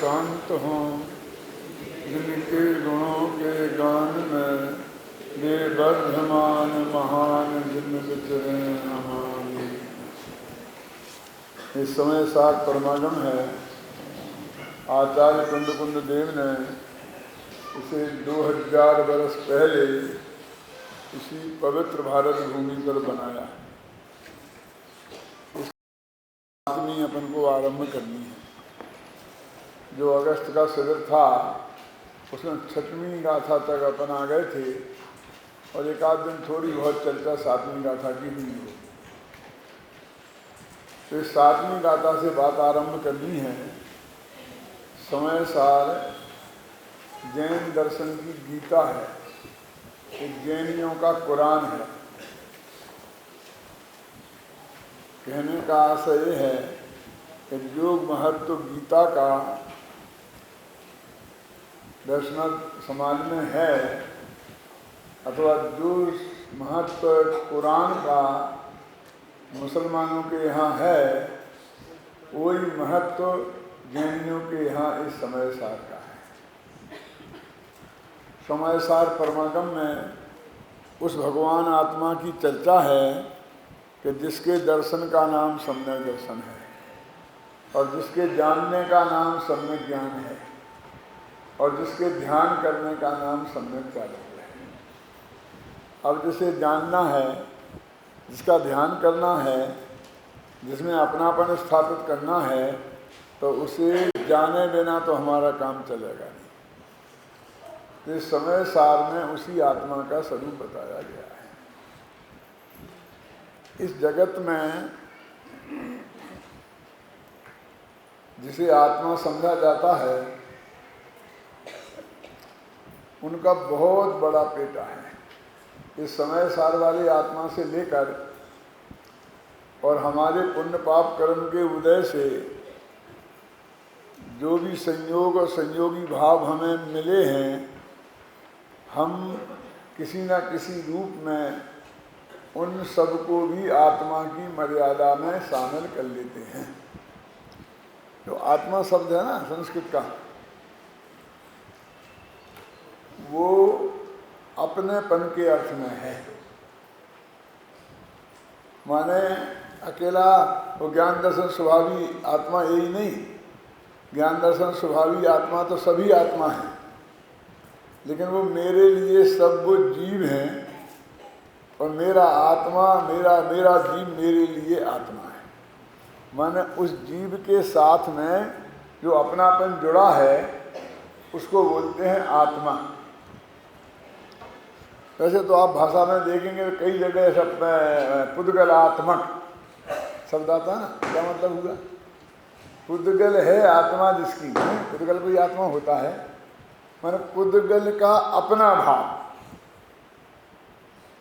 शांत हों, जिनके गुणों के गान में वे वर्धमान महान जिन विचरें हमारी। इस समय सात परमागम है। आचार्य कुंद देव ने इसे 2000 वर्ष पहले इसी पवित्र भारत भूमि पर बनाया। इस आदमी अपन को आरंभ करनी है। जो अगस्त का शिविर था उसमें 6वीं गाथा तक अपन आ गए थे और एक आध दिन थोड़ी बहुत चर्चा 7वीं गाथा की हुई है। तो इस 7वीं गाथा से बात आरंभ करनी है। समय सार जैन दर्शन की गीता है, एक जैनियों का कुरान है। कहने का आशय ये है कि जो महत्व गीता का दर्शन समाज में है अथवा जो महत्व कुरान का मुसलमानों के यहाँ है, वही महत्व जैनियों के यहाँ इस समय सार का है। समय सार परमागम में उस भगवान आत्मा की चर्चा है कि जिसके दर्शन का नाम सम्यक दर्शन है और जिसके जानने का नाम सम्यक ज्ञान है और जिसके ध्यान करने का नाम सम्यक चालक है। अब जिसे जानना है, जिसका ध्यान करना है, जिसमें अपनापन स्थापित करना है, तो उसे जाने बिना तो हमारा काम चलेगा नहीं। तो इस समय सार में उसी आत्मा का स्वरूप बताया गया है। इस जगत में जिसे आत्मा समझा जाता है उनका बहुत बड़ा पेटा है। इस समय सार वाली आत्मा से लेकर और हमारे पुण्य पाप कर्म के उदय से जो भी संयोग और संयोगी भाव हमें मिले हैं, हम किसी न किसी रूप में उन सबको भी आत्मा की मर्यादा में शामिल कर लेते हैं। जो आत्मा शब्द है ना संस्कृत का, वो अपनेपन के अर्थ में है। माने अकेला वो ज्ञान दर्शन स्वभावी आत्मा यही नहीं। ज्ञान दर्शन स्वभावी आत्मा तो सभी आत्मा है, लेकिन वो मेरे लिए सब वो जीव हैं और मेरा आत्मा मेरा जीव मेरे लिए आत्मा है। माने उस जीव के साथ में जो अपनापन जुड़ा है उसको बोलते हैं आत्मा। वैसे तो आप भाषा में देखेंगे कई जगह सब पुद्गलात्मक शब्द आता है ना। क्या मतलब हुआ? पुद्गल है आत्मा जिसकी, पुद्गल कोई आत्मा होता है, माने पुद्गल का अपना भाव,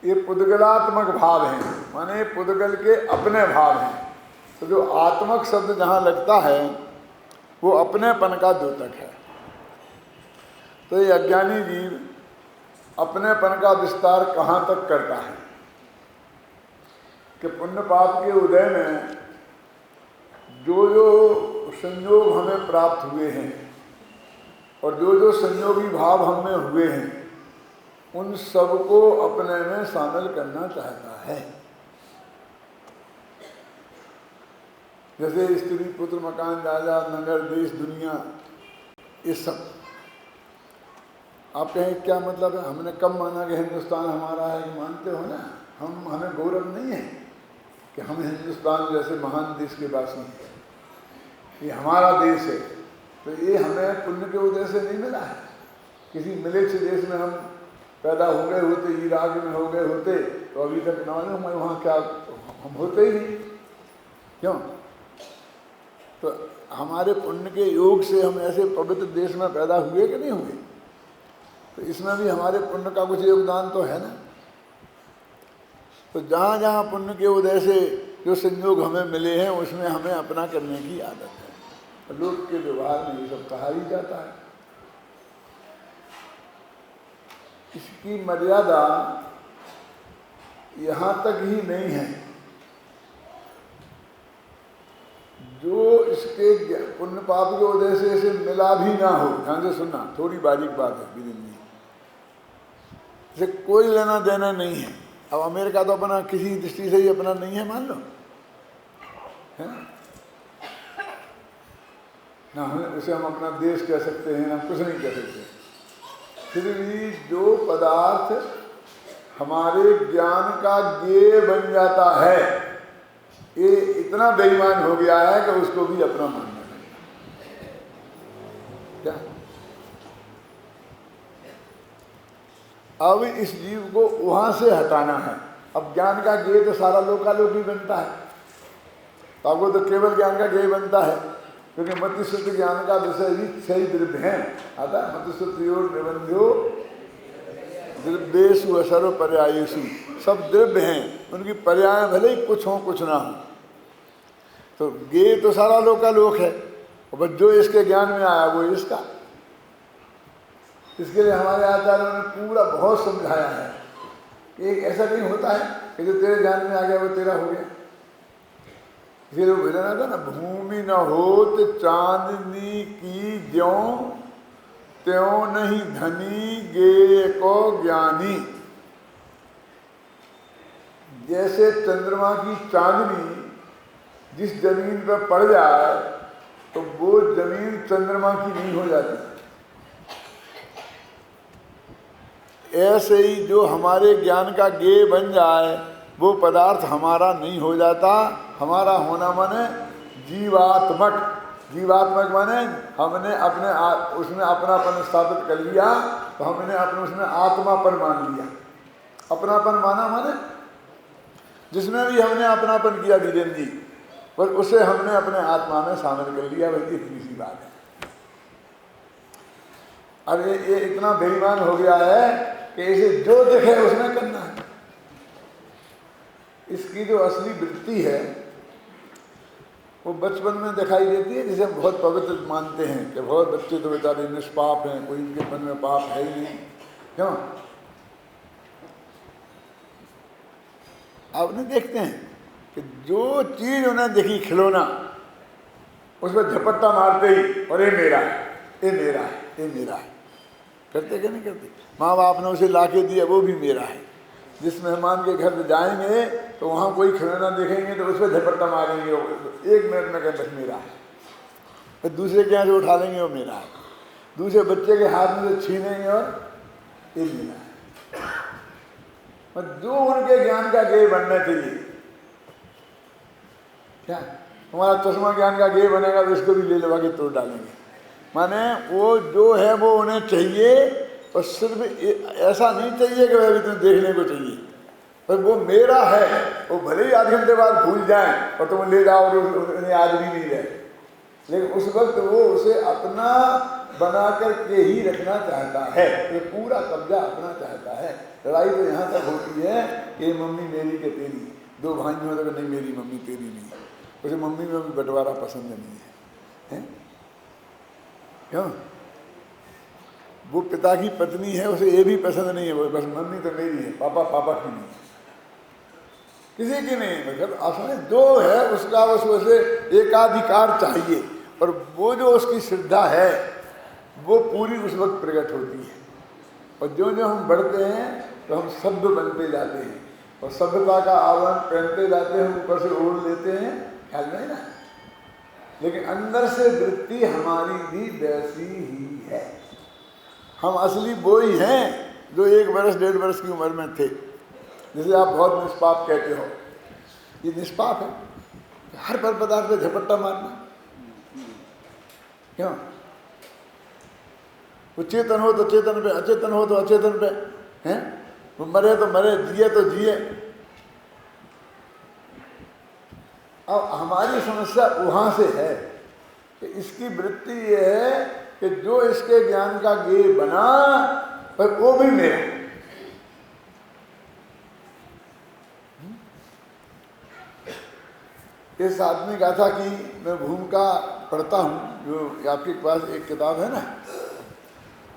ये पुद्गलात्मक भाव हैं, माने पुद्गल के अपने भाव हैं। तो जो आत्मक शब्द जहाँ लगता है वो अपनेपन का द्योतक है। तो ये अज्ञानी जीव अपनेपन का विस्तार कहाँ तक करता है कि पुण्य पाप के उदय में जो जो संयोग हमें प्राप्त हुए हैं और जो जो संयोगी भाव हमें हुए हैं, उन सबको अपने में शामिल करना चाहता है। जैसे स्त्री पुत्र मकान जायदाद नगर देश दुनिया, ये सब आप कहें क्या मतलब है? हमने कब माना कि हिंदुस्तान हमारा है? कि मानते हो ना, हमें गौरव नहीं है कि हम हिंदुस्तान जैसे महान देश के वासी हैं, ये हमारा देश है। तो ये हमें पुण्य के उदय से नहीं मिला है। किसी मिलिट्स देश में हम पैदा हो गए होते, इराक में हो गए होते, तो अभी तक ना मालूम मैं वहाँ क्या हम होते ही नहीं। क्यों? तो हमारे पुण्य के योग से हम ऐसे पवित्र देश में पैदा हुए कि नहीं हुए? तो इसमें भी हमारे पुण्य का कुछ योगदान तो है ना। तो जहाँ जहाँ पुण्य के उदय से जो संयोग हमें मिले हैं उसमें हमें अपना करने की आदत है। लोक के व्यवहार में ये सब कहा ही जाता है। इसकी मर्यादा यहाँ तक ही नहीं है। जो इसके पुण्य पाप के वजह से इसे मिला भी ना हो, ध्यान से सुनना, थोड़ी बारीक बात है विदिन जी, इसे कोई लेना देना नहीं है। अब अमेरिका तो अपना किसी दृष्टि से ही अपना नहीं है, मान लो, है ना, उसे हम अपना देश कह सकते हैं ना, कुछ नहीं कह सकते। फिर भी जो पदार्थ हमारे ज्ञान का ज्ञेय बन जाता है, ये इतना बेईमान हो गया है कि उसको भी अपना मानना चाहिए। क्या अब इस जीव को वहां से हटाना है। अब ज्ञान का ज्ञेय तो सारा लोकालोक ही बनता है, तो आपको तो केवल ज्ञान का ज्ञेय बनता है, क्योंकि मतिश्रुति ज्ञान का विषय भी 6 द्रव्य हैं, आता है मतिश्रुतियों निबंध्यो द्रव्येषु असर्व पर्यायेषु, सब द्रव्य हैं, उनकी पर्याय भले ही कुछ हो कुछ ना हो। तो ज्ञेय तो सारा लोकालोक है, और जो इसके ज्ञान में आया वो इसका। इसके लिए हमारे आचार्यों ने पूरा बहुत समझाया है कि एक ऐसा नहीं होता है कि जो तेरे ज्ञान में आ गया वो तेरा हो गया। फिर वो भजन आता ना, भूमि न होत चांदनी की ज्यों, त्यों नहीं धनी गे को ज्ञानी। जैसे चंद्रमा की चांदनी जिस जमीन पर पड़ जाए तो वो जमीन चंद्रमा की नहीं हो जाती, ऐसे ही जो हमारे ज्ञान का ज्ञेय बन जाए वो पदार्थ हमारा नहीं हो जाता। हमारा होना माने जीवात्मक, जीवात्मक माने हमने अपने उसमें अपनापन स्थापित कर लिया, तो हमने अपने उसमें आत्मापन मान लिया। अपनापन माना माने जिसमें भी हमने अपनापन किया विजन जी, पर उसे हमने अपने आत्मा में शामिल कर लिया, वही इतनी सी बात है। अरे ये इतना बेईमान हो गया है कि इसे जो दिखे उसमें करना है। इसकी जो असली वृत्ति है वो बचपन में दिखाई देती है, जिसे हम बहुत पवित्र मानते हैं कि बहुत बच्चे तो बेचारे निष्पाप हैं, कोई इनके मन में पाप है ही नहीं, क्यों? आपने देखते हैं कि जो चीज उन्हें दिखी खिलौना, उस पर झपट्टा मारते ही, और ये मेरा है, ये मेरा है, ये मेरा है, करते क्या नहीं करते? माँ बाप ने उसे ला के दिया, वो भी मेरा है। जिस मेहमान के घर जाएंगे तो वहाँ कोई खिलौना देखेंगे तो उस पर झपट्टा मारेंगे, 1 मिनट में कहते मेरा है, फिर दूसरे के यहाँ से उठा लेंगे वो मेरा है, दूसरे बच्चे के हाथ में से छीनेंगे और ये मेरा है। जो उनके ज्ञान का ज्ञेय बनना चाहिए, क्या हमारा चश्मा ज्ञान का ज्ञेय बनेगा तो इसको भी ले लगा के तोड़ डालेंगे। माने वो जो है वो उन्हें चाहिए, और सिर्फ ऐसा नहीं चाहिए कि वह भी तुम्हें देखने को चाहिए, पर वो मेरा है। वो भले ही आधे घंटे बाद भूल जाए और तुम ले जाओ और उन्हें याद भी नहीं रहे, लेकिन उस वक्त वो उसे अपना बना करके ही रखना चाहता है, ये पूरा कब्जा अपना चाहता है। लड़ाई तो यहाँ तक होती है कि मम्मी मेरी के तेरी, 2 भाई में तो नहीं मेरी मम्मी तेरी नहीं, उसे मम्मी में भी बंटवारा पसंद नहीं है, क्यों? वो पिता की पत्नी है, उसे ये भी पसंद नहीं है, वो बस मम्मी तो मेरी है, पापा पापा की नहीं, किसी की नहीं। मतलब असली जो है उसका बस उसे एकाधिकार चाहिए, और वो जो उसकी श्रद्धा है वो पूरी उस वक्त प्रकट होती है। और जो जो हम बढ़ते हैं तो हम सभ्य बनते जाते हैं, और सभ्यता का आवरण पहनते जाते हैं, ऊपर से ओढ़ लेते हैं, ख्याल नहीं ना, लेकिन अंदर से वृत्ति हमारी भी वैसी ही है। हम असली वो ही हैं जो 1 वर्ष 1.5 वर्ष की उम्र में थे। जैसे आप बहुत निष्पाप कहते हो, ये निष्पाप है, हर पर पदार्थ पे झपट्टा मारना, क्यों? वो चेतन हो तो चेतन पे, अचेतन हो तो अचेतन पे, हैं? वो मरे तो मरे, जिए तो जिए। अब हमारी समस्या वहां से है कि इसकी वृत्ति ये है कि जो इसके ज्ञान का ज्ञेय बना, पर वो भी मेरा। इस आदमी गाथा की मैं भूमिका पढ़ता हूँ, जो आपके पास एक किताब है ना,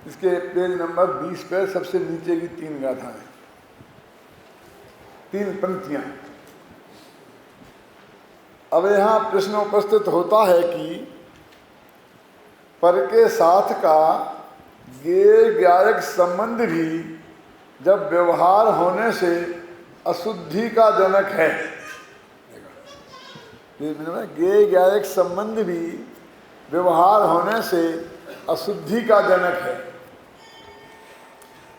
इसके पेज नंबर 20 पे सबसे नीचे की 3 गाथाएं, 3 पंक्तियां। अब यहाँ प्रश्न उपस्थित होता है कि पर के साथ का ज्ञेय ज्ञायक संबंध भी जब व्यवहार होने से अशुद्धि का जनक है, ज्ञेय ज्ञायक संबंध भी व्यवहार होने से अशुद्धि का जनक है।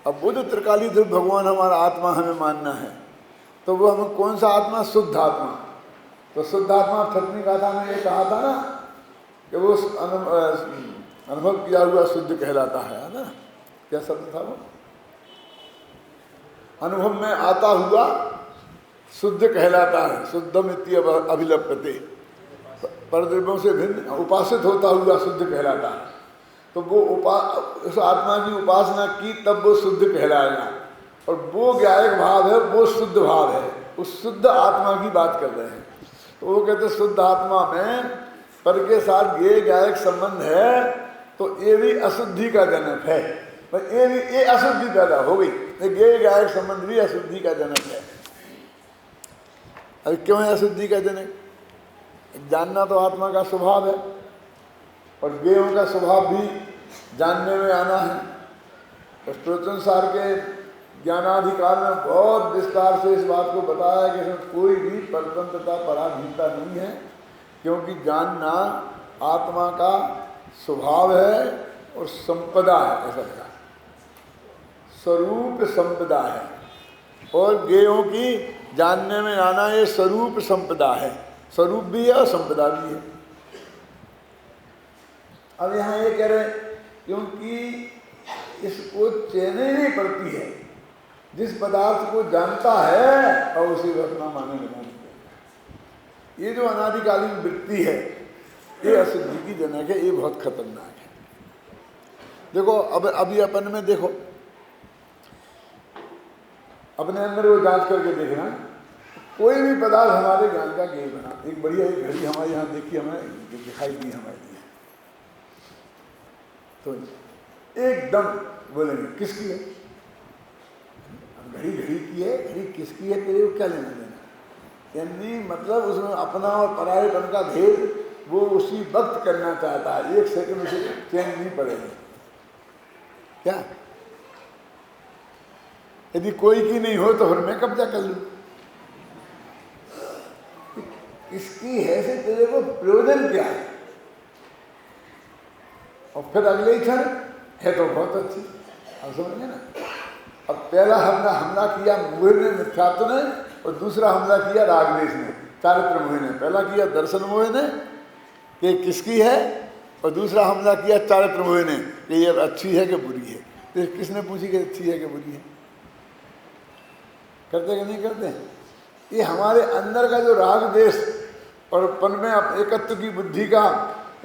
अब बुद्ध त्रिकाली ध्रुव भगवान हमारा आत्मा हमें मानना है, तो वो हमें कौन सा आत्मा? शुद्ध आत्मा। तो शुद्ध आत्मा छठवीं गाथा में ये कहा था ना कि वो अनुभव किया हुआ शुद्ध कहलाता है ना। क्या शब्द था वो? अनुभव में आता हुआ शुद्ध कहलाता है। शुद्धम इति अभिलप्यते, परद्रव्यों से भिन्न उपासित होता हुआ शुद्ध कहलाता है। तो वो उस आत्मा की उपासना की तब वो शुद्ध कहलाएगा, और वो ज्ञायक भाव है, वो शुद्ध भाव है। उस शुद्ध आत्मा की बात कर रहे हैं। तो वो कहते शुद्ध आत्मा में पर के साथ ज्ञेय ज्ञायक संबंध है, तो ये भी अशुद्धि का जनक है। पर ये अशुद्धि पैदा हो गई, ज्ञेय ज्ञायक संबंध भी अशुद्धि का जनक है। अरे क्यों है अशुद्धि का जनक? जानना तो आत्मा का स्वभाव है, और ज्ञेयों का स्वभाव भी जानने में आना है। और स्त्रोत्रनुसार के ज्ञानाधिकार में बहुत विस्तार से इस बात को बताया कि इसमें कोई भी परतंत्रता पराधीनता नहीं है, क्योंकि जानना आत्मा का स्वभाव है और संपदा है। ऐसा कहा, स्वरूप संपदा है, और ज्ञेयों की जानने में आना ये स्वरूप संपदा है। स्वरूप भी है और संपदा भी है। अब यहाँ ये कह रहे हैं क्योंकि इसको चैन नहीं पड़ती है, जिस पदार्थ को जानता है और उसे अपना माने लगा। ये जो अनादिकालीन वृत्ति है ये अशुद्धि की जनक है, ये बहुत खतरनाक है। देखो अब अभी अपन में देखो, अपने अंदर वो जांच करके देखना, कोई भी पदार्थ हमारे ज्ञान का ज्ञेय बना। एक बढ़िया एक घड़ी हमारे यहाँ देखी, हमें दिखाई दी हमारे लिए, तो एकदम बोलेंगे किसकी है? घड़ी घड़ी की है, घड़ी किसकी है, तेरे को क्या लेना देना? यानी मतलब उसमें अपना और परायेपन का भेद वो उसी वक्त करना चाहता है। एक सेकंड से चैन नहीं पड़ेगा। क्या यदि कोई की नहीं हो तो फिर मैं कब्जा कर लूं? इसकी है से तेरे को प्रयोजन क्या है? और फिर अगले ही क्षण है तो बहुत अच्छी। अब समझे ना? अब पहला हमला किया मोह ने, मिथ्यात्व ने, और दूसरा हमला किया रागद्वेष ने, चारित्र मोह ने। पहला किया दर्शन मोह ने कि किसकी है, और दूसरा हमला किया चारित्र मोह ने कि ये अच्छी है कि बुरी है। तो किसने पूछी कि अच्छी है कि बुरी है? करते कि नहीं करते? ये हमारे अंदर का जो राग द्वेष और पन में एकत्व की बुद्धि का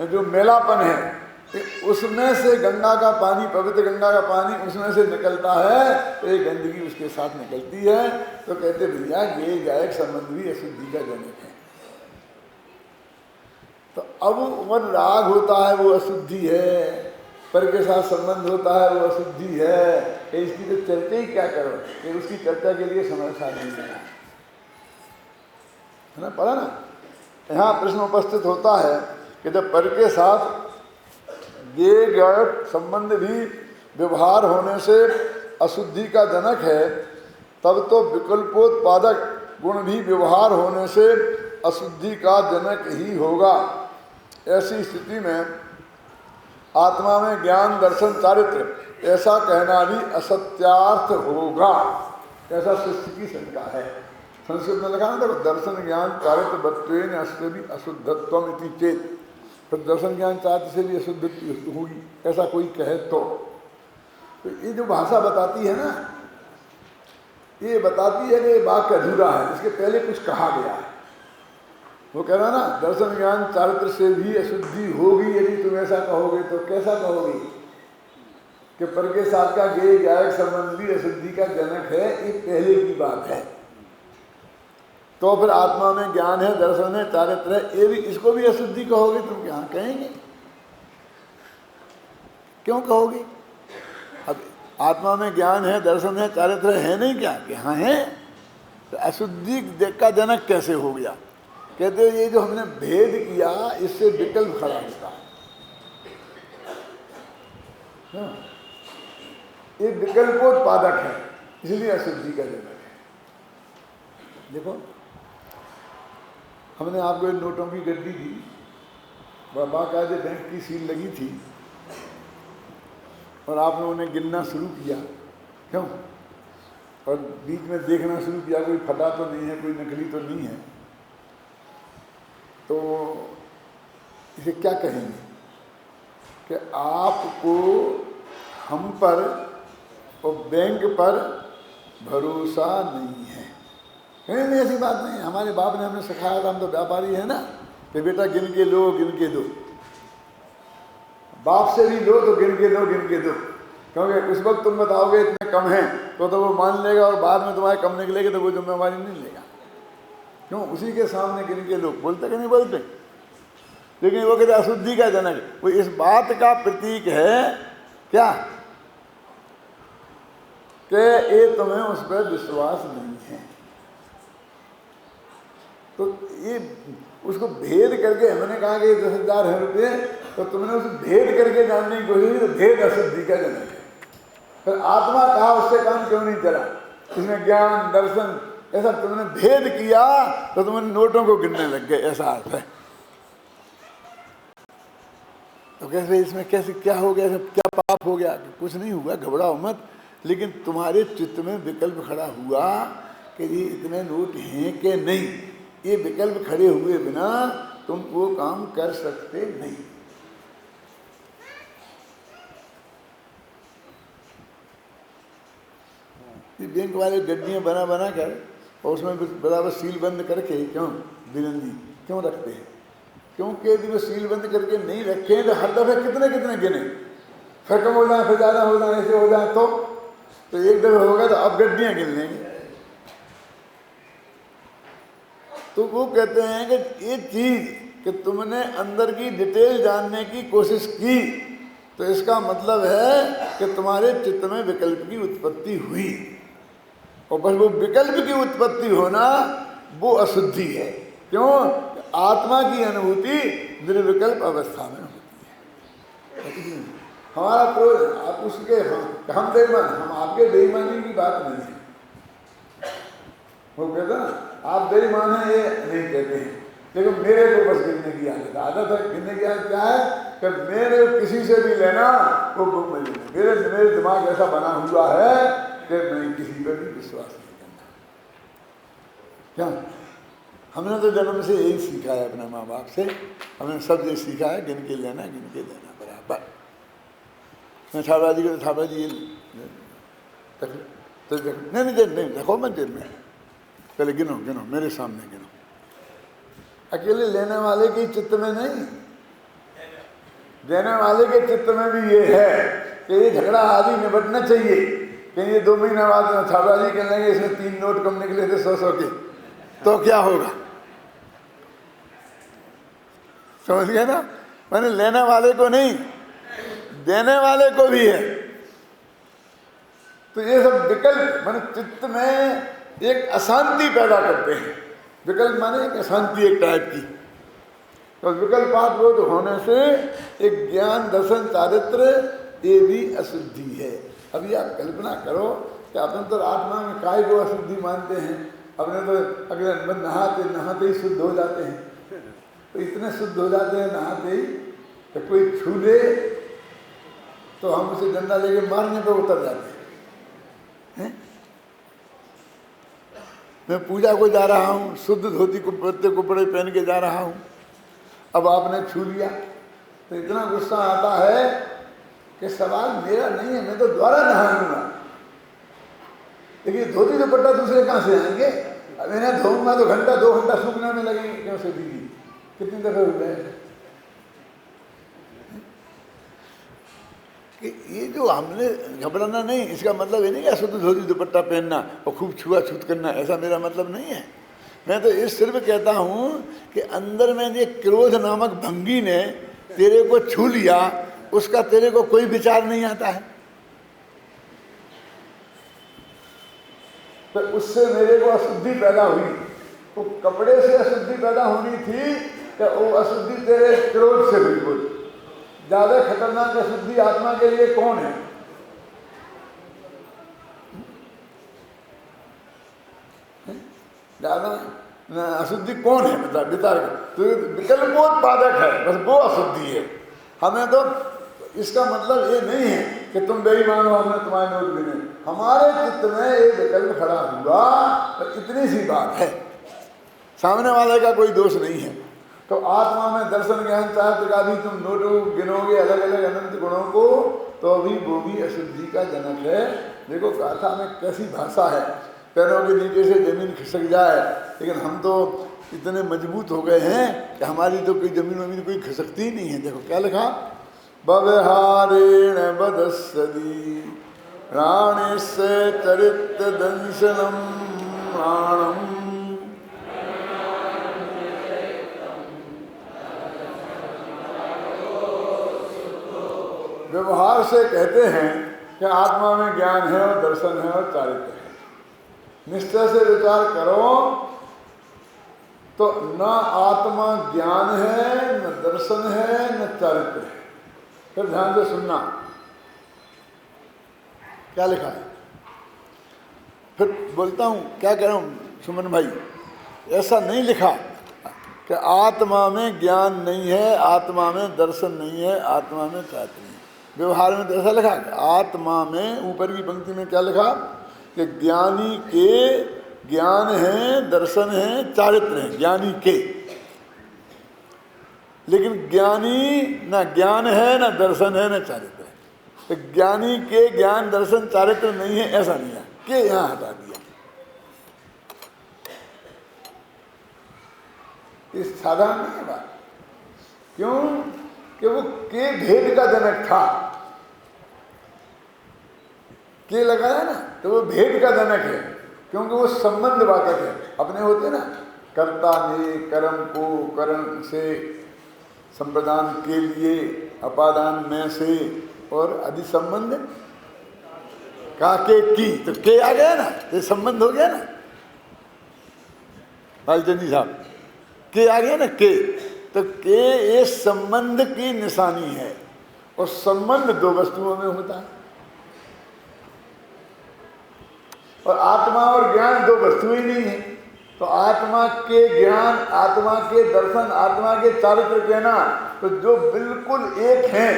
जो मेलापन है, उसमें से गंगा का पानी, पवित्र गंगा का पानी उसमें से निकलता है, तो ये गंदगी उसके साथ निकलती है। तो कहते भैया ये ज्ञायक संबंध भी अशुद्धि का जनक है। तो अब मन राग होता है वो अशुद्धि है, पर के साथ संबंध होता है वो अशुद्धि है। इसकी तो चर्चा ही क्या करो, कि उसकी चर्चा के लिए समय साथ नहीं देना है ना। पढ़ा ना? यहाँ प्रश्न उपस्थित होता है कि जब पर के साथ ज्ञेय ज्ञायक संबंध भी व्यवहार होने से अशुद्धि का जनक है, तब तो विकल्पोत्पादक गुण भी व्यवहार होने से अशुद्धि का जनक ही होगा। ऐसी स्थिति में आत्मा में ज्ञान दर्शन चारित्र ऐसा कहना भी असत्यार्थ होगा। ऐसा शिष्य की शंका है। संस्कृत में लिखा ना, देखो दर्शन ज्ञान चारित्र बत्वेन अस्य भी अशुद्धत्वम इति चेत। फिर दर्शन ज्ञान चारित्र से भी अशुद्धि होगी, ऐसा कोई कहे तो ये जो भाषा बताती है ना, ये बताती है कि ये वाक्य अधूरा है, इसके पहले कुछ कहा गया है। वो कह रहा ना, दर्शन ज्ञान चारित्र से भी अशुद्धि होगी यदि तुम ऐसा कहोगे। तो कैसा कहोगे कि पर के साथ का ज्ञेय ज्ञायक संबंध भी अशुद्धि का जनक है, ये पहले की बात है। तो फिर आत्मा में ज्ञान है, दर्शन है, चारित्र है, ये भी, इसको भी अशुद्धि कहोगे तुम? क्या कहेंगे? क्यों कहोगे? अब आत्मा में ज्ञान है, दर्शन है, चारित्र है नहीं क्या? कि हाँ है। तो अशुद्धि का जनक कैसे हो गया? कहते ये जो हमने भेद किया इससे विकल्प खड़ा होता है। ये विकल्पोत्पादक है, इसलिए अशुद्धि का जनक है। देखो हमने आपको इन नोटों की गड्डी दी, बाकायदे बैंक की सील लगी थी और आपने उन्हें गिनना शुरू किया, क्यों? और बीच में देखना शुरू किया कोई फटा तो नहीं है, कोई नकली तो नहीं है। तो इसे क्या कहेंगे कि आपको हम पर और बैंक पर भरोसा नहीं है। कहीं नहीं, ऐसी बात नहीं। हमारे बाप ने हमें सिखाया था, हम तो व्यापारी है ना, कि बेटा गिन के लो, गिन के दो। बाप से भी लो तो गिन के लो, गिन के दो, क्योंकि उस वक्त तुम बताओगे इतने कम हैं तो वो मान लेगा और बाद में तुम्हारे कम निकलेगी तो वो जिम्मेवारी नहीं लेगा। क्यों? उसी के सामने गिन के लोग बोलते कि नहीं बोलते। लेकिन वो कहते अशुद्धि का जनक, वो इस बात का प्रतीक है क्या कि ये तुम्हें उस पर विश्वास नहीं है। तो ये उसको भेद करके, मैंने कहा कि 10,000 है रुपये, तो तुमने उसे भेद करके जानने की कोशिश की, तो भेद अशुद्धि का जनक है। फिर आत्मा कहा, उससे काम क्यों नहीं चला? इसमें ज्ञान दर्शन ऐसा तुमने भेद किया तो तुमने नोटों को गिनने लग गए, ऐसा अर्थ है। तो कैसे इसमें कैसे क्या हो गया, क्या पाप हो गया? कुछ नहीं हुआ, घबराओ मत। लेकिन तुम्हारे चित्त में विकल्प खड़ा हुआ कि ये इतने नोट हैं कि नहीं। ये विकल्प खड़े हुए बिना तुम वो काम कर सकते नहीं। ये बैंक वाले गड्डियां बना बना कर और उसमें बराबर सील बंद करके क्यों बिरंदी क्यों रखते हैं? क्योंकि यदि वो सील बंद करके नहीं रखे तो हर दफे कितने कितने गिने, फिर कम हो जाए, फिर ज़्यादा हो जाए, ऐसे हो जाए तो एक दफे होगा तो अब गड्डियां गिन लेंगे। तो वो कहते हैं कि ये चीज कि तुमने अंदर की डिटेल जानने की कोशिश की तो इसका मतलब है कि तुम्हारे चित्त में विकल्प की उत्पत्ति हुई, और बस वो विकल्प की उत्पत्ति होना वो अशुद्धि है। क्यों? आत्मा की अनुभूति निर्विकल्प अवस्था में होती है। हमारा क्रोध, आप उसके हम बेईमान, हम आपके बेईमानी की बात नहीं है। वो कहता ना आप बेईमान हैं ये नहीं कहते हैं, लेकिन मेरे को बस गिनने की आदत है। गिनने की आदत क्या है कि मेरे किसी से भी लेना वो मेरे दिमाग ऐसा बना हुआ है कि मैं किसी पर भी विश्वास नहीं करना। क्या? हमने तो जन्म से यही सीखा है अपने माँ बाप से, हमने सब ये सीखा है गिन के लेना, गिन के देना बराबर। मैं ठाकुर जी को ठाकुर जी तो नहीं देखो मत देर में, पहले गिनो गिनो, मेरे सामने गिनो। अकेले लेने वाले के चित्त में नहीं, देने वाले के चित्त में भी ये है कि ये झगड़ा आदि निपटना चाहिए। कि ये 2 महीने बाद ठाकुर जी कह लेंगे इसमें 3 नोट कम निकले थे 100 के, तो क्या होगा? समझ गए ना? मैंने लेने वाले को नहीं, देने वाले को भी है। तो ये सब विकल्प माने चित्त में एक अशांति पैदा करते हैं। विकल्प माने एक अशांति एक टाइप की। तो विकल्पात्रोध होने से एक ज्ञान दर्शन चारित्र ये भी अशुद्धि है। अभी आप कल्पना करो कि अपन तो आत्मा में काय को अशुद्धि मानते हैं, अपने तो अगले नहाते नहाते ही शुद्ध हो जाते हैं। तो इतने शुद्ध हो जाते हैं नहाते ही तो कोई छू ले तो हम उसे डंडा लेके मारने पे उतर जाते हैं। मैं पूजा को जा रहा हूँ, शुद्ध धोती कपड़े पहन के जा रहा हूँ, अब आपने छू लिया तो इतना गुस्सा आता है कि सवाल मेरा नहीं है, मैं तो द्वारा नहाऊंगा। लेकिन धोती दुपट्टा दूसरे कहाँ से आएंगे? अब इन्हें धोऊंगा तो घंटा 2 घंटा सूखने में लगेंगे। क्यों से दीदी कितनी दफे हो गए कि ये जो हमने घबराना नहीं, इसका मतलब ये नहीं कि शुद्ध धोती दुपट्टा पहनना और खूब छुआ-छूत करना, ऐसा मेरा मतलब नहीं है। मैं तो ये सिर्फ कहता हूँ कि अंदर में ये क्रोध नामक भंगी ने तेरे को छू लिया, उसका तेरे को कोई विचार नहीं आता है। तो उससे मेरे को अशुद्धि पैदा हुई, तो कपड़े से अशुद्धि पैदा होनी थी कि वो अशुद्धि तेरे क्रोध से। बिल्कुल ज्यादा खतरनाक अशुद्धि आत्मा के लिए कौन है? ज्यादा अशुद्धि कौन है? बता विचार। तो विकल्पोत्पादक है, बस वो अशुद्धि है। हमें तो इसका मतलब ये नहीं है कि तुम बेईमान हो, हमने तुम्हारे नोट भी नहीं। हमारे चित्त में ये विकल्प खड़ा हुआ तो इतनी सी बात है, सामने वाले का कोई दोष नहीं है। तो आत्मा में दर्शन ज्ञान चारित्र का भी तुम नोट गिनोगे अलग अलग अनंत गुणों को, तो भी वो भी अशुद्धि का जनक है। देखो गाथा में कैसी भाषा है, पैरों के नीचे से जमीन खिसक जाए, लेकिन हम तो इतने मजबूत हो गए हैं कि हमारी तो कोई जमीन वमीन कोई खिसकती ही नहीं है। देखो क्या लिखा, व्यवहारेण बदस्सदी प्राणेस्य चरित्र दंशनम प्राणम। व्यवहार से कहते हैं कि आत्मा में ज्ञान है और दर्शन है और चारित्र है। निश्चय से विचार करो तो न आत्मा ज्ञान है, न दर्शन है, न चारित्र है। फिर ध्यान से सुनना क्या लिखा है। फिर बोलता हूं, क्या कह रहा हूं सुमन भाई, ऐसा नहीं लिखा कि आत्मा में ज्ञान नहीं है, आत्मा में दर्शन नहीं है, आत्मा में चारित्र नहीं। व्यवहार में तो ऐसा लिखा कि आत्मा में, ऊपर की पंक्ति में क्या लिखा कि ज्ञानी के ज्ञान है, दर्शन है, चारित्र है, ज्ञानी के। लेकिन ज्ञानी न ज्ञान है, न दर्शन है, न चारित्र है। तो ज्ञानी के ज्ञान दर्शन चारित्र नहीं है ऐसा नहीं है, के यहां हटा दिया। इस साधारण नहीं है बात। क्यों कि वो के भेद का जनक था, के लगाया ना, तो वो भेद का जनक है, क्योंकि वो संबंध वाचक है। अपने होते ना, कर्ता ने कर्म को कर्म से, संप्रदान के लिए, अपादान में से, और आदि संबंध का के की, तो के आ गया ना, ये संबंध हो गया ना लालचंदी साहब, के आ गया ना के। तो के ये संबंध की निशानी है, और संबंध दो वस्तुओं में होता है, और आत्मा और ज्ञान दो वस्तु ही नहीं है। तो आत्मा के ज्ञान, आत्मा के दर्शन, आत्मा के चारित्र कहना, तो जो बिल्कुल एक हैं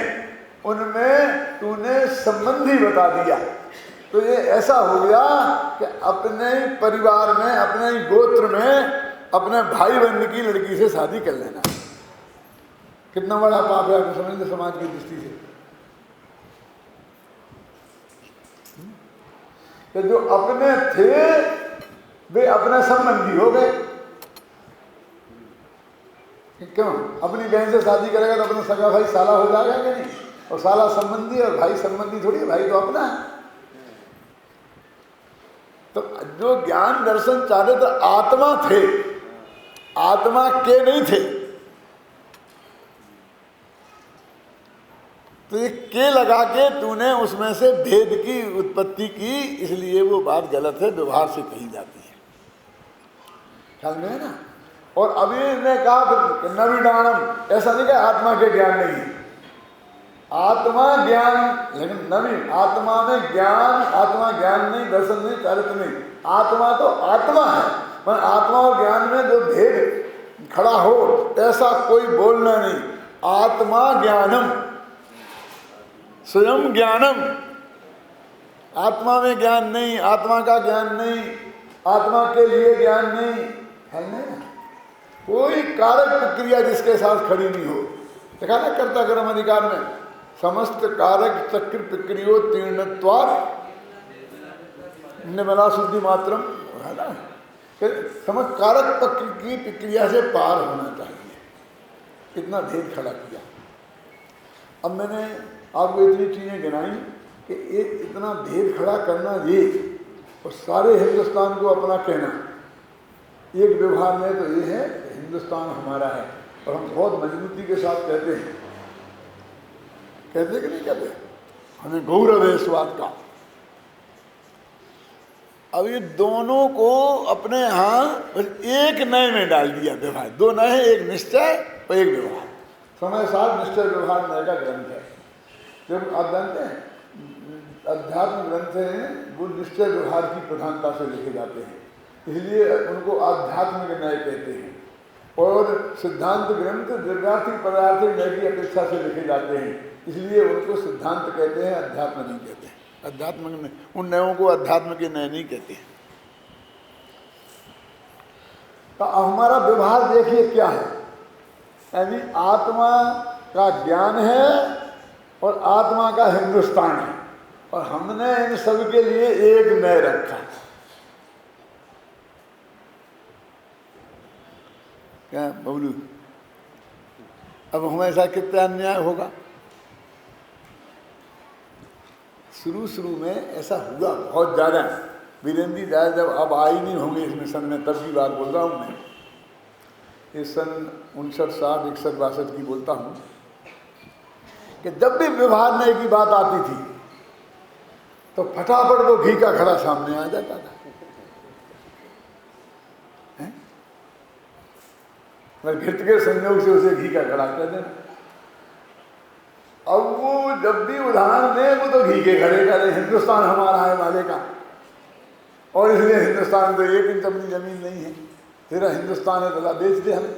उनमें तूने संबंधी बता दिया। तो ये ऐसा हो गया कि अपने परिवार में, अपने गोत्र में, अपने भाई बहन की लड़की से शादी कर लेना कितना बड़ा पाप है, आपको समझ लो समाज की दृष्टि से। कि जो अपने थे वे अपने संबंधी हो गए। क्यों? अपनी बहन से शादी करेगा तो अपना सगा भाई साला हो जाएगा कि नहीं? और साला संबंधी और भाई संबंधी थोड़ी, भाई तो अपना है। तो जो ज्ञान दर्शन चाहे तो आत्मा थे, आत्मा के नहीं थे। तो ये के लगा के तूने उसमें से भेद की उत्पत्ति की, इसलिए वो बात गलत है, व्यवहार से कही जाती है। ख्याल में है ना? और अभी ने कहा नवीडानम, ऐसा नहीं कहा आत्मा के ज्ञान नहीं है, आत्मा ज्ञान, लेकिन नवीन आत्मा में ज्ञान, आत्मा ज्ञान नहीं, दर्शन नहीं, चारित्र नहीं। आत्मा तो आत्मा है, पर आत्मा और ज्ञान में जो भेद खड़ा हो ऐसा कोई बोलना नहीं। आत्मा ज्ञानम, स्वयं ज्ञानम, आत्मा में ज्ञान नहीं, आत्मा का ज्ञान नहीं, आत्मा के लिए ज्ञान नहीं है ना। कोई कारक प्रक्रिया जिसके साथ खड़ी नहीं हो। देखा ना कर्ता कर्म अधिकार में, समस्त कारक चक्र प्रक्रियो तीर्णत्वात् निर्मला शुद्धि मात्रम, है ना। समस्त कारक पक्ष की प्रक्रिया से पार होना चाहिए, इतना भेद खड़ा किया। अब मैंने आपको इतनी चीज़ें गिनाई कि ये इतना भेद खड़ा करना, ये और सारे हिंदुस्तान को अपना कहना, एक व्यवहार में तो ये है हिंदुस्तान हमारा है, और हम बहुत मजबूती के साथ कहते हैं, कहते कि नहीं कहते, हमें गौरव है इस बात का। अब ये दोनों को अपने यहाँ एक नए में डाल दिया व्यवहार। दो नए, एक निश्चय और एक व्यवहार। समय सार निश्चय व्यवहार नए का ग्रंथ है। जब आप जानते हैं अध्यात्म ग्रंथ हैं वो निश्चय व्यवहार की प्रधानता से लिखे जाते हैं, इसलिए उनको आध्यात्मिक न्याय कहते हैं। और सिद्धांत ग्रंथ द्रव्यार्थिक पदार्थिक न्याय की अपेक्षा से लिखे जाते हैं, इसलिए उनको सिद्धांत कहते हैं, अध्यात्म नहीं कहते हैं। अध्यात्म उन न्यायों को अध्यात्म के न्याय नहीं कहते हैं। तो हमारा व्यवहार देखिए क्या है, यानी आत्मा का ज्ञान है और आत्मा का हिंदुस्तान है, और हमने इन सब के लिए एक न्याय रखा। क्या बबलू, अब हमेशा कितना अन्याय होगा। शुरू में ऐसा हुआ बहुत ज़्यादा। वीरेंद्र जी जब अब आई नहीं होंगे इस मिशन में, तब की बात बोल रहा हूँ मैं। ये सन 59, 60, 61, 62 की बोलता हूँ कि जब भी व्यवहार न्याय की बात आती थी तो फटाफट वो घी का घड़ा सामने आ जाता था। मैं घृत के संयोग से उसे घी का घड़ा कह देना। अब वो जब भी उदाहरण दे वो तो घी के घड़े करे, हिंदुस्तान हमारा है वाले का, और इसलिए हिंदुस्तान तो 1 इंच अपनी जमीन नहीं है, तेरा हिंदुस्तान है तो बेच दे हमें।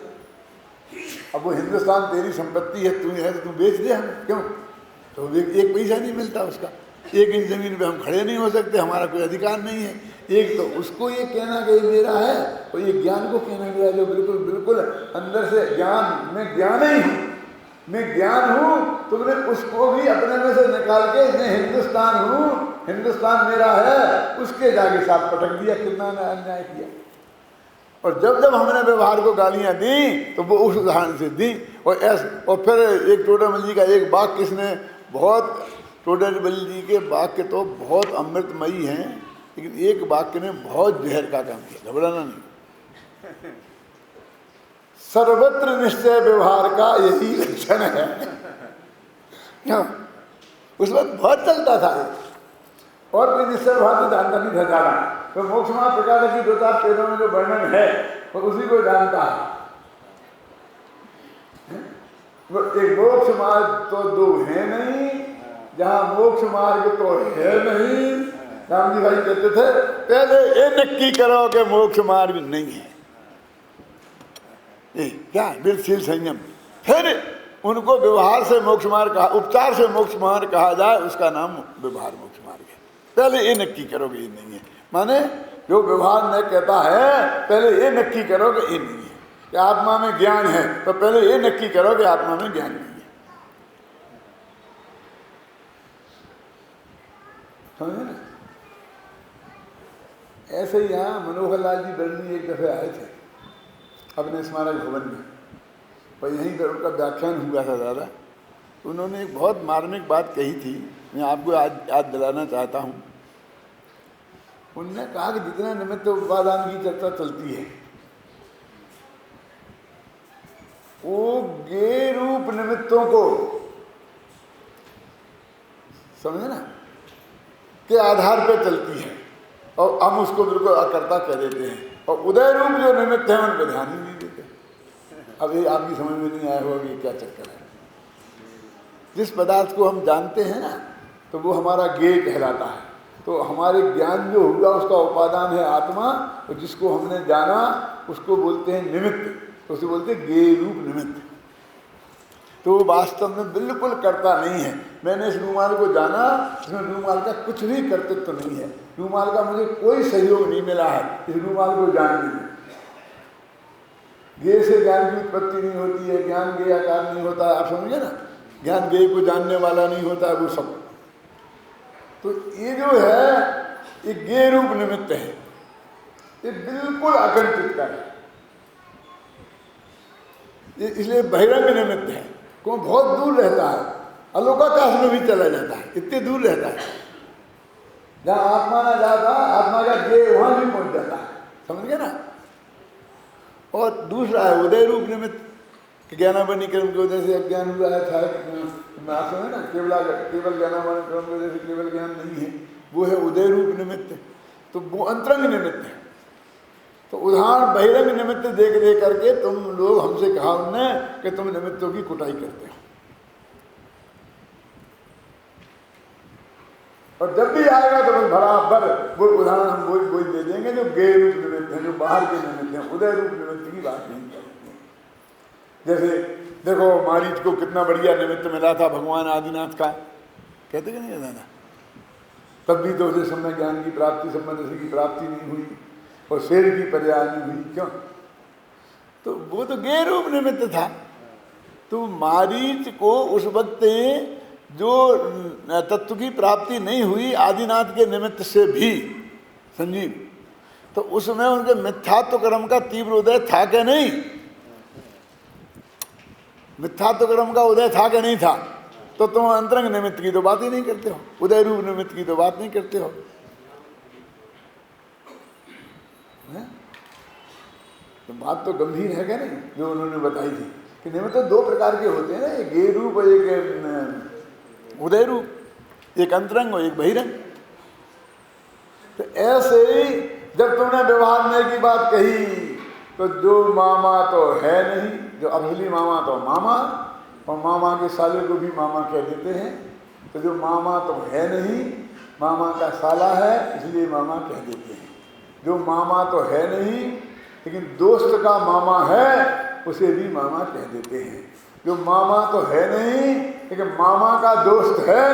अब वो हिंदुस्तान तेरी संपत्ति है, तू है तो तू बेच दे हमें, क्यों? तो एक पैसा नहीं मिलता उसका। 1 इंच जमीन पे हम खड़े नहीं हो सकते, हमारा कोई अधिकार नहीं है। एक तो उसको ये कहना कि मेरा है, और ये ज्ञान को कहना मेरा, जो बिल्कुल बिल्कुल अंदर से ज्ञान, मैं ज्ञान ही हूँ, मैं ज्ञान हूँ, तुमने उसको भी अपने में से निकाल के मैं हिंदुस्तान हूँ, हिंदुस्तान मेरा है, उसके जाके साथ पटक दिया। कितना अन्याय किया। और जब जब हमने व्यवहार को गालियाँ दी तो वो उस उदाहरण से दी। और फिर एक टोडामल जी का एक वाक्य किसने बहुत, टोडामल जी के वाक्य तो बहुत अमृतमयी हैं, लेकिन एक वाक्य ने बहुत जहर का काम किया। घबराना नहीं। सर्वत्र निश्चय व्यवहार का यही लक्षण है। उस वक्त बहुत चलता था, और कोई निश्चय व्यवहार तो जानता नहीं था ज़्यादा। तो मोक्ष मार्ग प्रकार की 2-4 पेड़ों में जो वर्णन है वो उसी को जानता है। वो एक मोक्ष मार्ग तो 2 है नहीं, जहाँ मोक्ष मार्ग तो है नहीं। राम जी भाई कहते थे पहले ये नक्की करो कि मोक्ष मार्ग नहीं है। क्या बिल्कुल संयम, फिर उनको व्यवहार से मोक्ष मार्ग कहा, उपचार से मोक्ष मार्ग कहा जाए, उसका नाम व्यवहार मोक्ष मार्ग है। पहले ये नक्की करोगे ये नहीं है, माने जो व्यवहार न कहता है पहले ये नक्की करोगे ये नहीं है कि आत्मा में ज्ञान है, तो पहले ये नक्की करोगे आत्मा में ज्ञान नहीं है। समझे ना? ऐसे ही यहाँ मनोहर लाल जी बर्नी एक दफे आए थे अपने स्मारक भवन में, और यहीं पर उनका व्याख्यान हुआ था ज़्यादा। उन्होंने एक बहुत मार्मिक बात कही थी, मैं आपको आज याद दिलाना चाहता हूँ। उन्होंने कहा कि जितना निमित्त उपादान की चर्चा चलती है वो गे रूप निमित्तों को, समझे ना, के आधार पर चलती है, और हम उसको बिल्कुल अकर्ता कह देते हैं, और उदय रूप जो निमित्त है उन पर ध्यान ही नहीं देते। अब ये आपकी समझ में नहीं आया होगा कि क्या चक्कर है। जिस पदार्थ को हम जानते हैं ना, तो वो हमारा ज्ञेय कहलाता है। तो हमारे ज्ञान जो हुआ उसका उपादान है आत्मा, और जिसको हमने जाना उसको बोलते हैं निमित्त, तो उसे बोलते हैं ज्ञेय रूप निमित्त। तो वो वास्तव में बिल्कुल करता नहीं है। मैंने इस रूमाल को जाना, इसमें रूमाल का कुछ भी कर्तृत्व नहीं है, रूमाल का मुझे कोई सहयोग नहीं मिला है इस रूमाल को जानने में। ज्ञेय से ज्ञान की उत्पत्ति नहीं होती है, ज्ञान ज्ञेय आकार नहीं होता है, आप समझे ना, ज्ञान ज्ञेय को जानने वाला नहीं होता है, वो सब। तो ये जो है ये ज्ञेय रूप निमित्त है, ये बिल्कुल अकंठित का है, इसलिए बहिरंग निमित्त है। कौन बहुत दूर रहता है, अलोकाकाश में भी चला जाता है, इतने दूर रहता है। जहाँ आत्मा ना जाता, आत्मा का ज्ञेय वहाँ भी पहुँच जाता है, समझ गए ना। और दूसरा है उदय रूप निमित्त, ज्ञानावनी क्रम की वजह से अज्ञान हुआ है, आप समझे ना, केवल ज्ञानावनी क्रम की वजह से केवल ज्ञान नहीं है, वो है उदय रूप निमित्त। तो वो अंतरंग निमित्त है। तो उदाहरण बहिरंग निमित्त देख दे करके तुम लोग हमसे कहा उनने कि तुम निमित्तों की कुटाई करते हो। और जब भी आएगा तो बस बराबर वो उदाहरण हम वही दे देंगे जो गैर रूप निमित्त हैं, जो बाहर के निमित्त हैं, उदय रूप निमित्त की बात नहीं करेंगे। जैसे देखो मारीच को कितना बढ़िया निमित्त मिला था भगवान आदिनाथ का, कहते कि नहीं दादा? तब भी तो उसे समय ज्ञान की प्राप्ति, संबंध की प्राप्ति नहीं हुई और शेर की पर्याय नहीं हुई। क्यों? तो वो तो गैर रूप निमित्त था। तो मारीच को उस वक्त जो तत्व की प्राप्ति नहीं हुई आदिनाथ के निमित्त से भी संजीव, तो उसमें उनके मिथ्यात्व कर्म का तीव्र उदय था कि नहीं? मिथ्यात्व कर्म का उदय था कि नहीं था? तो तुम अंतरंग निमित्त की तो बात ही नहीं करते हो, उदय रूप निमित्त की तो बात नहीं करते हो। तो बात तो गंभीर है क्या नहीं जो उन्होंने बताई थी कि निमित्त तो दो प्रकार के होते हैं ना, एक गे रूप और एक उदय रूप, एक अंतरंग और एक बहिरंग। तो ऐसे ही जब तुमने व्यवहार की बात कही तो जो मामा तो है नहीं, जो असली मामा तो मामा, और मामा के साले को भी मामा कह देते हैं। तो जो मामा तो है नहीं, मामा का साला है, इसलिए मामा कह देते हैं। जो मामा तो है नहीं लेकिन दोस्त का मामा है, उसे भी मामा कह देते हैं। जो मामा तो है नहीं लेकिन मामा का दोस्त है,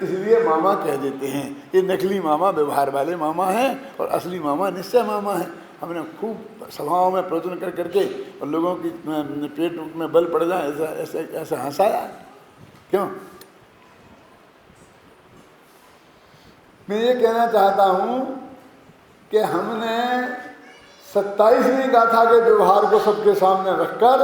इसलिए मामा कह देते हैं। ये नकली मामा व्यवहार वाले मामा हैं और असली मामा निश्चय मामा है। हमने खूब सभाओं में प्रवचन कर करके और लोगों की पेट में बल पड़ जाए ऐसा हंसाया। क्यों? मैं ये कहना चाहता हूँ कि हमने 27वीं गाथा के व्यवहार को सबके सामने रखकर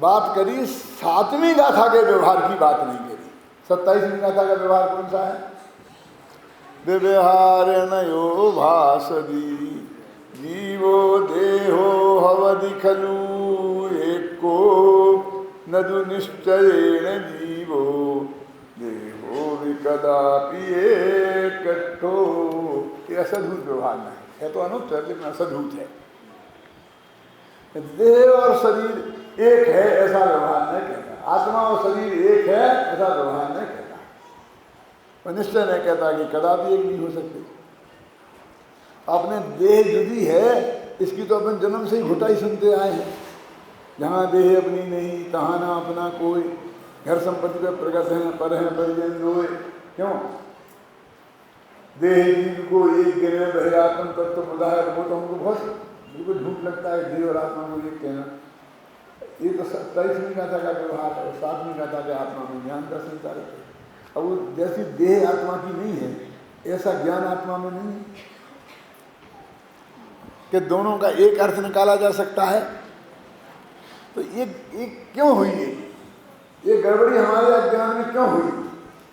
बात करी, 7वीं गाथा के व्यवहार की बात नहीं करी। 27वीं गाथा का व्यवहार कौन सा है? व्यवहार नयो भासदी जीवो देहो हवदि खलु एको नदु निश्चयेन जीवो देहो विकदापि एकठो। ये असद्भुत व्यवहार नहीं है, तो अनुत्तर लेकिन असद्भुत है। देह और शरीर एक है ऐसा व्यवहार नहीं कहता, आत्मा और शरीर एक है ऐसा व्यवहार नहीं कहता, और निश्चय नहीं कहता कि कदापि एक नहीं हो सकते। अपने देह जुदी है, इसकी तो अपन जन्म से ही घुटाई सुनते आए हैं। जहाँ देह अपनी नहीं तहाँ ना अपना कोई, घर संपत्ति पे प्रगत है पर है परिजन रोए। क्यों? देह जीव को एक गिने बहे आत्म तत्व बुधाय। वो तो हमको बहुत बिल्कुल झूठ लगता है देह और आत्मा को एक कहना। ये तो 27वीं गाथा का व्यवहार है और 7वीं गाथा के आत्मा में ज्ञान का संचार है। अब वो जैसी देह आत्मा की नहीं है ऐसा ज्ञान आत्मा में नहीं है कि दोनों का एक अर्थ निकाला जा सकता है। तो ये क्यों हुई? ये गड़बड़ी हमारे अज्ञान में क्यों हुई?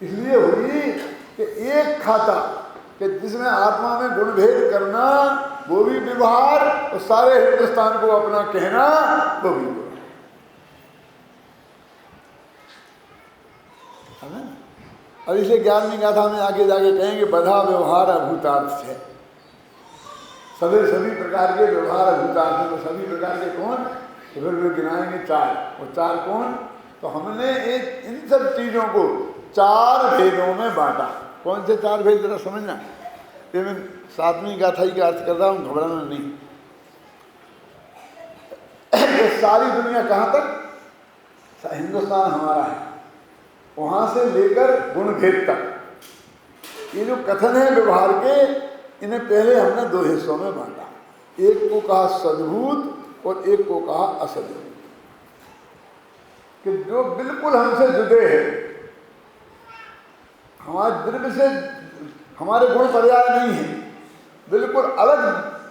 इसलिए हुई कि एक खाता कि जिसमें आत्मा में गुणभेद करना वो भी व्यवहार और सारे हिंदुस्तान को अपना कहना वो भी व्यवहार है ना। अब इसलिए 11वीं गाथा में आगे जाके कहेंगे बधा व्यवहार अभूतार्थ है। सभी प्रकार के व्यवहार अभूतार्थ है। तो सभी प्रकार के कौन? तो फिर वे गिनाएंगे 4, और 4 कौन? तो हमने इन सब चीजों को 4 भेदों में बांटा। कौन से 4 भेद जरा समझना। ये मैं 7वीं गाथा ही का अर्थ कर रहा हूँ, घबराना नहीं। ये सारी दुनिया कहाँ तक? हिंदुस्तान हमारा है, वहां से लेकर गुणभेद तक। ये जो कथन है व्यवहार के, इन्हें पहले हमने 2 हिस्सों में बांटा। एक को कहा सद्भूत और एक को कहा असद्भूत। कि जो बिल्कुल हमसे जुड़े हैं, हमारे द्रव्य से हमारे गुण पर्याय नहीं है, बिल्कुल अलग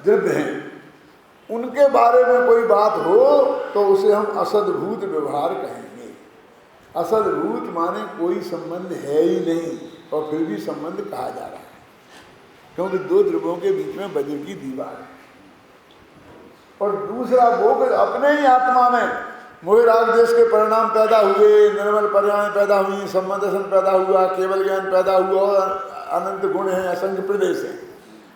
द्रव्य हैं, उनके बारे में कोई बात हो तो उसे हम असद्भूत व्यवहार कहेंगे। असद्भूत माने कोई संबंध है ही नहीं और फिर भी संबंध कहा जा रहा है, क्योंकि 2 द्रव्यों के बीच में वज्र की दीवार है। और दूसरा वो अपने ही आत्मा में मोह राग देश के परिणाम पैदा हुए, निर्मल परिणाम पैदा हुई, संबंधन पैदा हुआ, केवल ज्ञान पैदा हुआ और अनंत गुण हैं, असंख्य प्रदेश हैं।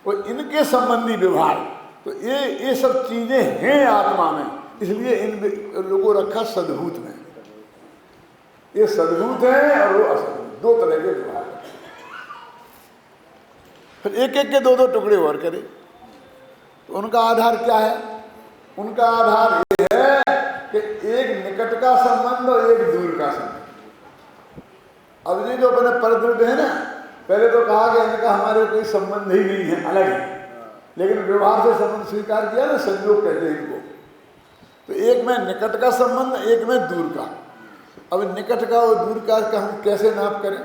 और इनके संबंधी व्यवहार, तो ये सब चीजें हैं आत्मा में, इसलिए इन लोगों को रखा सद्भूत में। ये सद्भूत है और वो असद्भूत, दो तरह के व्यवहार। फिर एक एक के दो दो टुकड़े और करे, तो उनका आधार क्या है? उनका आधार ये है कि एक निकट का संबंध और एक दूर का संबंध। अब ये जो अपने परद्रव्य है ना, पहले तो कहा कि इनका हमारे कोई संबंध ही नहीं है, अलग है, लेकिन व्यवहार से संबंध स्वीकार किया ना, संयोग कहते हैं इनको। तो एक में निकट का संबंध, एक में दूर का। अब निकट का और दूर का हम कैसे नाप करें?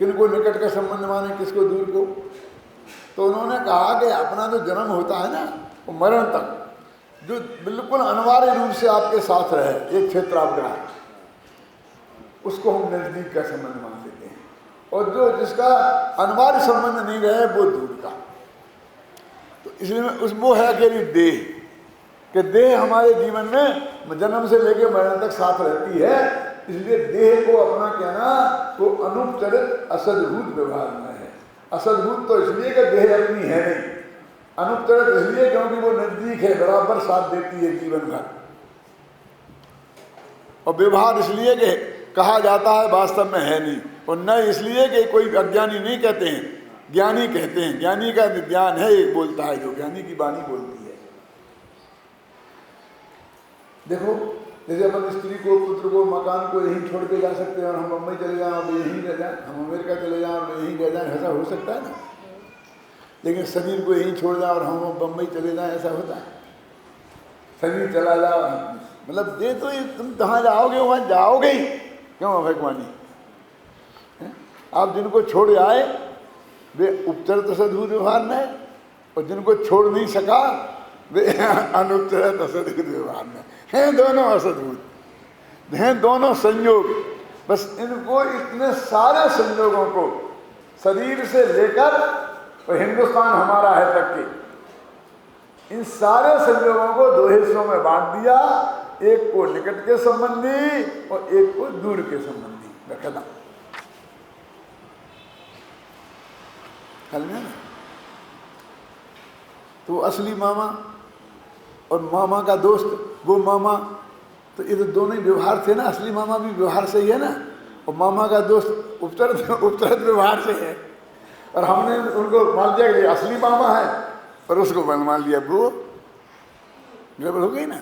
किनको निकट का संबंध माने, किसको दूर को? तो उन्होंने कहा कि अपना जो जन्म होता है ना, वो मरण तक जो बिल्कुल अनिवार्य रूप से आपके साथ रहे, एक क्षेत्रावग्रह, उसको हम नजदीक का संबंध मान लेते हैं, और जो जिसका अनिवार्य संबंध नहीं रहे वो दूर का। तो इसलिए उस वो है अकेली देह, कि देह हमारे जीवन में जन्म से लेकर मरण तक साथ रहती है, इसलिए देह को अपना कहना वो अनुपचरित असद्भूत व्यवहार में है। असद्भूत तो इसलिए कि देह अपनी है नहीं, अनुपचरित इसलिए क्योंकि वो नजदीक है, बराबर साथ देती है जीवन भर, और व्यवहार इसलिए कि कहा जाता है वास्तव में है नहीं, और न इसलिए कि कोई अज्ञानी नहीं कहते हैं, ज्ञानी कहते हैं। ज्ञानी का ज्ञान है, एक बोलता है, जो ज्ञानी की वाणी बोलती है। देखो, जैसे अपन स्त्री को, पुत्र को, मकान को यहीं छोड़ के जा सकते हैं और हम मुंबई चले जाएं और यहीं रह जाएं, हम अमेरिका चले जाएं और यहीं रह जाएं, ऐसा हो सकता है ना? लेकिन शरीर को यहीं छोड़ जाए और हम बम्बई चले जाएं, ऐसा होता है? शरीर चला जाओ, मतलब दे तो ये तुम जहाँ जाओगे वहाँ जाओगे ही, क्यों भगवानी? आप जिनको छोड़ आए वे उपचरित असद्भूत व्यवहार में, और जिनको छोड़ नहीं सका वे अनुपचरित असद्भूत व्यवहार में हैं। दोनों असद्भूत हैं, दोनों संयोग। बस इनको, इतने सारे संयोगों को शरीर से लेकर और हिंदुस्तान हमारा है तक के, इन सारे संयोगों को दो हिस्सों में बांट दिया, एक को निकट के संबंधी और एक को दूर के संबंधी रखना। ना तो असली मामा और मामा का दोस्त, वो मामा, तो ये तो दोनों ही व्यवहार थे ना। असली मामा भी व्यवहार से ही है ना, और मामा का दोस्त उपचरित व्यवहार से है। और हमने उनको मान लिया कि असली मामा है, और उसको मान लिया वो गड़बड़ हो गई ना।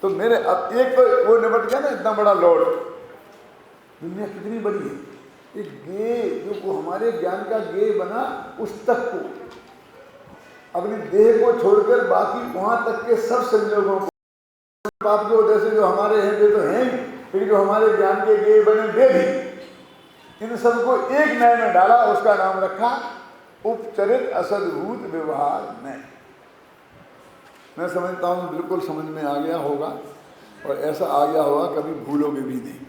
तो मेरे अब एक तो वो निपट गया ना, इतना बड़ा लॉर्ड। दुनिया कितनी बड़ी है, एक गे जो को हमारे ज्ञान का गे बना, उस तक को, अपनी देह को छोड़कर बाकी वहां तक के सब संयोगों को, पाप जो जैसे जो हमारे हैं वे तो हैं, लेकिन जो हमारे ज्ञान के गे बने वे भी, इन सबको एक नए में डाला, उसका नाम रखा उपचरित असद्भूत व्यवहार में। मैं समझता हूँ बिल्कुल समझ में आ गया होगा, और ऐसा आ गया होगा कभी भूलोगे भी नहीं।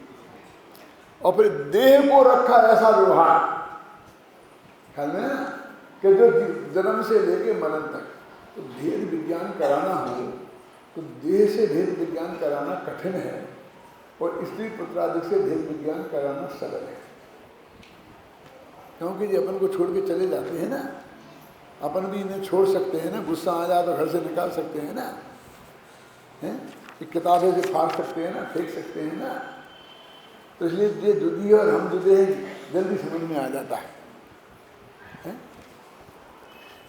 और फिर देह को रखा ऐसा व्यवहार, ख्याल में ना, कि जो जन्म से लेके मरण तक, तो भेद विज्ञान कराना हो तो देह से भेद विज्ञान कराना कठिन है, और स्त्री पुत्रादि से भेद विज्ञान कराना सरल है। क्योंकि ये अपन को छोड़ के चले जाते हैं ना, अपन भी इन्हें छोड़ सकते हैं ना, गुस्सा आ जाए तो घर से निकाल सकते हैं ना, हैं? एक किताबें से फाड़ सकते हैं ना, फेंक सकते हैं ना। तो इसलिए ये जुदी और हम जुदे हैं, जल्दी समझ में आ जाता है।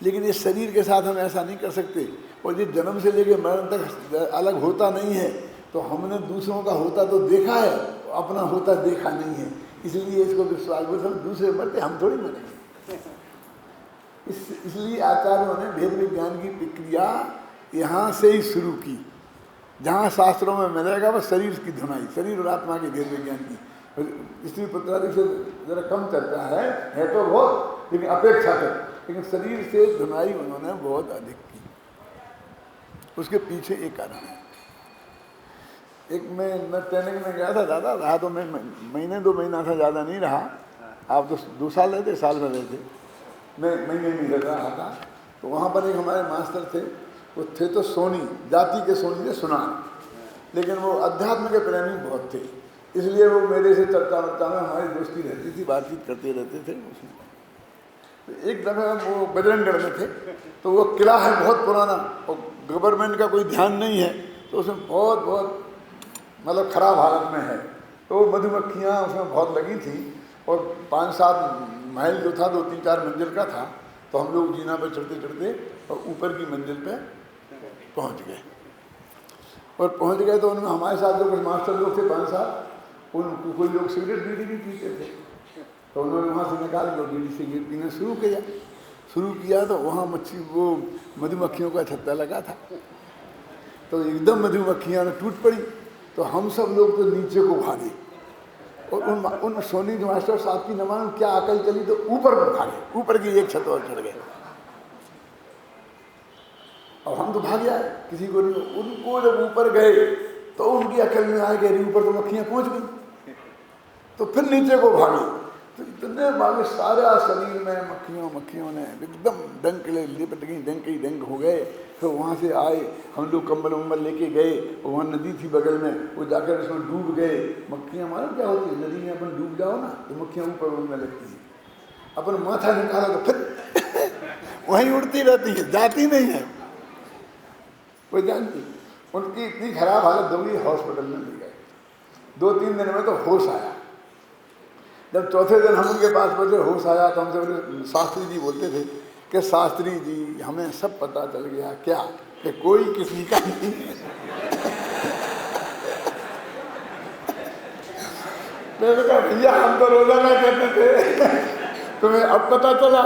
लेकिन इस शरीर के साथ हम ऐसा नहीं कर सकते, और ये जन्म से लेकर मरण तक अलग होता नहीं है। तो हमने दूसरों का होता तो देखा है, अपना होता देखा नहीं है, इसलिए इसको विश्वास, हम दूसरे मरते, हम थोड़ी मरेंगे। इसलिए आचार्यों ने भेद विज्ञान की प्रक्रिया यहाँ से ही शुरू की, जहाँ शास्त्रों में मिलेगा वह शरीर की धुनाई, शरीर और आत्मा के भेद विज्ञान की। स्त्री पुत्रादि से जरा कम चर्चा है तो बहुत, लेकिन अपेक्षाकृत, लेकिन शरीर से धुनाई उन्होंने बहुत अधिक की। उसके पीछे एक कारण है। एक मैं ट्रेनिंग में गया था, ज़्यादा रहा तो मैं महीने 2 महीना था, ज़्यादा नहीं रहा। आप तो 2 साल रहे थे, साल भर रहे थे, मैं महीने में रहा था। तो वहाँ पर एक हमारे मास्टर थे, वो थे तो सोनी, जाति के सोनी थे, सुना, लेकिन वो अध्यात्म के प्रेमी बहुत थे, इसलिए वो मेरे से चर्चा वर्चा में हमारी दोस्ती रहती थी, बातचीत करते रहते थे। तो एक दफा वो बजरंगगढ़ में थे, तो वो किला है बहुत पुराना और गवर्नमेंट का कोई ध्यान नहीं है, तो उसमें बहुत मतलब खराब हालत में है। तो मधुमक्खियाँ उसमें बहुत लगी थी और 5-7 महल जो था 2-3-4 मंजिल का था। तो हम लोग जीना पे चढ़ते चढ़ते और ऊपर की मंजिल पे पहुंच गए। और पहुंच गए तो उनमें हमारे साथ जो कुछ मास्टर लोग थे 5-7, उन कोई लोग सिगरेट बीड़ी भी पीते थे। तो उन्होंने वहाँ से निकाल के बीड़ी सिगरेट पीना शुरू किया तो वहाँ वो मधुमक्खियों का छत्ता लगा था। तो एकदम मधुमक्खियाँ टूट पड़ी। तो हम सब लोग तो नीचे को भागे और उन सोनी मास्टर साहब की न मालूम क्या अकल चली, तो ऊपर को भागे, ऊपर की एक छत और चढ़ गए। और हम तो भाग आए, किसी को नहीं। उनको जब ऊपर गए तो उनकी अकल में आ गई ऊपर तो मक्खियाँ पहुँच गई, तो फिर नीचे को भागे। तो इतने भागे सारे शरीर में मक्खियों ने एकदम डंक लिपट गई, डंक हो गए। फिर वहाँ से आए, हम लोग कंबल वम्बल लेके गए, वहाँ नदी थी बगल में, वो जाकर उसमें डूब गए। मक्खियाँ मालूम क्या होती है, नदी में अपन डूब जाओ ना तो मक्खियाँ ऊपर उड़ने लगती हैं। अपन माथा निकाला तो फिर वहीं उड़ती रहती है, जाती नहीं है। वो जानती, उनकी इतनी खराब हालत हो गई, हॉस्पिटल में ले गए। 2-3 दिन में तो होश आया। जब चौथे दिन हम उनके पास पहुंचे, होश आया तो हमसे बोले, शास्त्री जी बोलते थे कि शास्त्री जी हमें सब पता चल गया। क्या? कि कोई किसी का नहीं है। मैंने कहा भैया हम तो रोजाना कहते थे, तुम्हें अब पता चला?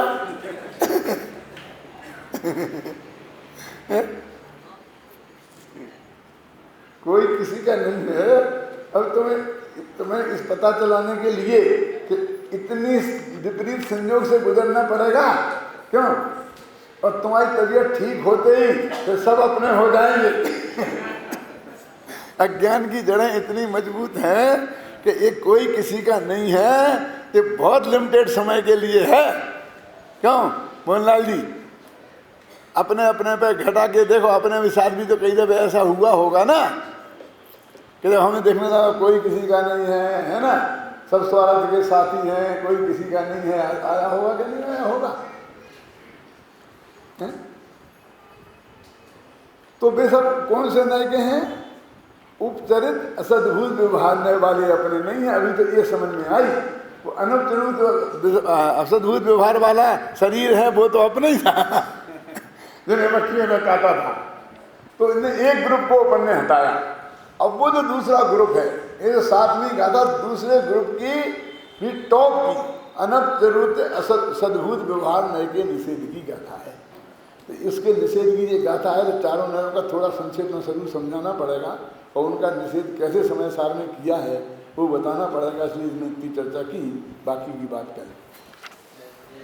कोई किसी का नहीं है। अब तुम्हें इस पता चलाने के लिए कि इतनी विपरीत संयोग से गुजरना पड़ेगा। क्यों? और तुम्हारी तबीयत ठीक होते ही तो सब अपने हो जाएंगे। अज्ञान की जड़ें इतनी मजबूत हैं कि एक कोई किसी का नहीं है, ये बहुत लिमिटेड समय के लिए है। क्यों मोहनलाल जी? अपने पे घटा के देखो, अपने भी साथ भी तो कई दफे ऐसा हुआ होगा ना कि जब हमें देखने लगा कोई किसी का नहीं है ना, सब स्वार्थ के साथी हैं, कोई किसी का नहीं है, आया होगा कि नहीं आया होगा? है? तो वे सब कौन से नए के हैं? उपचरित असद्भुत व्यवहारने वाले अपने नहीं है। अभी तो ये समझ में आई, वो अनुपचरित असद्भुत व्यवहार वाला शरीर है, वो तो अपने ही था जिन्हें मक्खियों ने काटा था। तो इन्हें एक ग्रुप को अपन ने हटाया। अब वो जो दूसरा ग्रुप है, ये जो 7वीं गाथा दूसरे ग्रुप की भी टॉप की अनपचरित सद्भुत व्यवहार नय के निषेध की गाथा है। तो इसके निषेध की ये गाथा है, तो चारों नयों का थोड़ा संक्षेप में जरूर समझाना पड़ेगा और उनका निषेध कैसे समय सार में किया है वो बताना पड़ेगा। इसलिए इसमें इतनी चर्चा की, बाकी की बात करें।